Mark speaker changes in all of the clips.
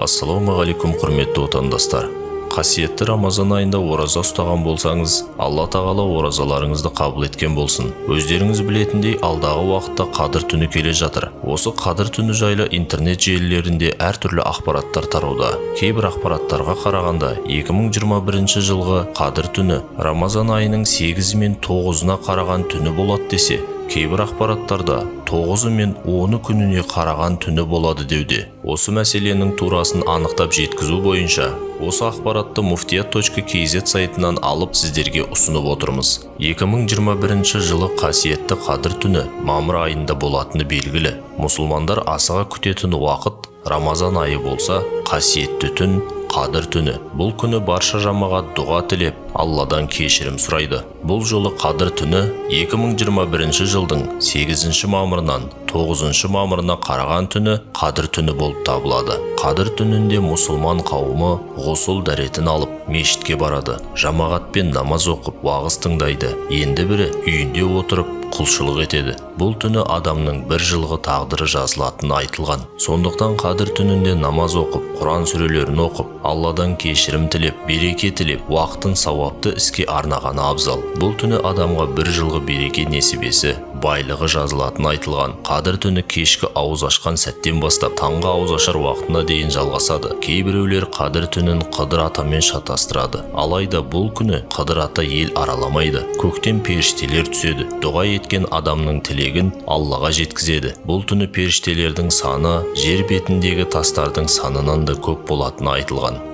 Speaker 1: Ассалаумағалейкум құрметті отандастар. Қасиетті Рамазан айында ораза ұстаған болсаңыз, Алла тағала оразаларыңызды қабыл еткен болсын. Өздеріңіз білетіндей, алдағы уақытта Қадір түні келе жатыр. Осы Қадір түні жайлы интернет желілерінде әртүрлі ақпараттар тарауда. Кейбір ақпараттарға қарағанда 2021 жылғы Қадір түні Рамазан айының 8 мен 9-на қараған түні болады десе, кейбір ақпараттарда 9 мен 10 күніне қараған түні болады деуде. Осы мәселенің турасын анықтап жеткізу бойынша осы ақпаратты muftiyat.kz сайтынан алып сіздерге ұсынып отырмыз. 2021 жылы қасиетті Қадір түні мамыр айында болатыны белгілі. Мұсылмандар асыға күтетін уақыт Рамазан айы болса, қасиетті түн Қадір түні. Бұл күні барша жамағат дұға тілеп, Алладан кешірім сұрайды. Бұл жолы Қадір түні 2021 жылдың 8 мамырынан 9 мамырына қараған түні Қадір түні болып табылады. Қадір түнінде мұсылман қауымы ғұсыл дәретін алып, мешітке барады. Жамағатпен намаз оқып, уағыз тыңдайды. Енді бірі үйінде отырып құлшылық етеді. Бұл түні адамның бір жылғы тағдыры жазылатыны айтылған. Сондықтан Қадір түнінде намаз оқып, Құран сүрелерін оқып, Алладан кешірім тілеп, береке тілеп, уақытын сауапты іске арнағаны абзал. Бұл түні адамға бір жылғы береке несібесі, байлығы жазылатыны айтылған. Қадір түні кешкі ауыз ашқан сәттен бастап таңғы ауыз ашар уақытына дейін жалғасады. Кейбіреулер Қадір түнін Қыдыр атамен шатастырады. Алайда бұл күні Қыдыр ата ел араламайды. Көктен періштелер түседі. Дұға еткен адамның тілегін Аллаға жеткізеді. Бұл түні періштелердің саны жер бетіндегі тастардың санынан да көп болатыны айтылған.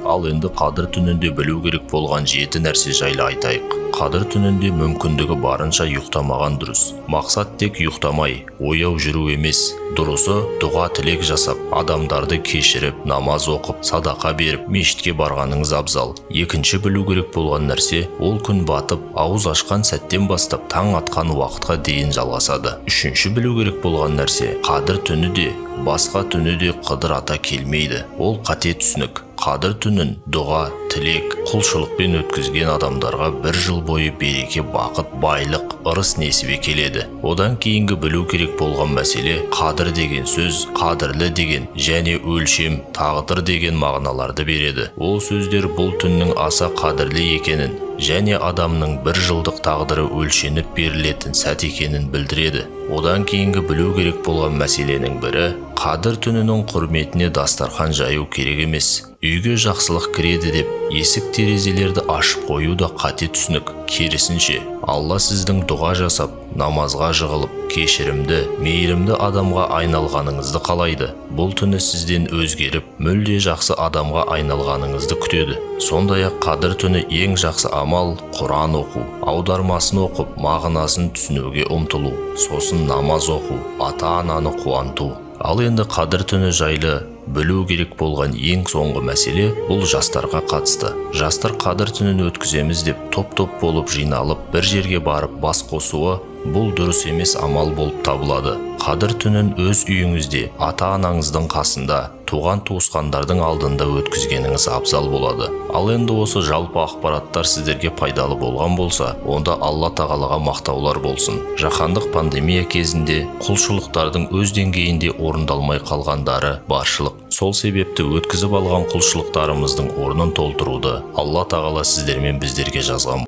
Speaker 1: Ал енді Қадір түнінде білу керек болған 7 нәрсе жайлы айтайық. Қадір түнінде мүмкіндігі барынша ұйықтамаған дұрыс. Мақсат тек ұйықтамай, ояу жүру емес. Дұрысы дұға тілек жасап, адамдарды кешіріп, намаз оқып, садақа беріп, мешітке барғаныңыз абзал. Екінші білу керек болған нәрсе, ол күн батып, ауыз ашқан сәттен бастап таң атқан уақытқа дейін жалғасады. Үшінші білу керек болған нәрсе, Қадір түні де, басқа түні де Қыдыр ата келмейді. Ол қате түсінік. Қадір түнін дұға, тілек, құлшылықпен өткізген адамдарға бір жыл бойы береке, бақыт, байлық, ырыс несібе келеді. Одан кейінгі білу керек болған мәселе, қадір деген сөз, қадірлі деген және өлшем, тағдыр деген мағыналарды береді. Ол сөздер бұл түннің аса қадірлі екенін және адамның бір жылдық тағдыры өлшеніп берілетін сәт екенін білдіреді. Одан кейінгі білу керек болған мәселенің бірі, Қадір түнінің құрметіне дастархан жаю керек емес. Үйге жақсылық кіреді деп есік терезелерді ашып қою да қате түсінік. Керісінше, Алла сіздің дұға жасап, намазға жығылып, кешірімді, мейірімді адамға айналғаныңызды қалайды. Бұл түні сізден өзгеріп, мүлде жақсы адамға айналғаныңызды күтеді. Сондай-ақ Қадір түні ең жақсы амал Құран оқу, аудармасын оқып, мағынасын түсінуге ұмтылу, сосын намаз оқу, ата-ананы қуанту. Ал енді Қадір түні жайлы білу керек болған ең соңғы мәселе бұл жастарға қатысты. Жастар Қадір түнін өткіземіз деп топ-топ болып жиналып бір жерге барып бас қосуы бұл дұрыс емес амал болып табылады. Қадір түнін өз үйіңізде, ата-анаңыздың қасында, туған туысқандардың алдында өткізгеніңіз абзал болады. Ал енді осы жалпы ақпараттар сіздерге пайдалы болған болса, онда Алла тағалаға мақтаулар болсын. Жаһандық пандемия кезінде құлшылықтардың өз деңгейінде орындалмай қалғандары баршылық. Сол себепті өткізіп алған құлшылықтарымыздың орнын толтыруды Алла тағала сіздермен біздерге жазған.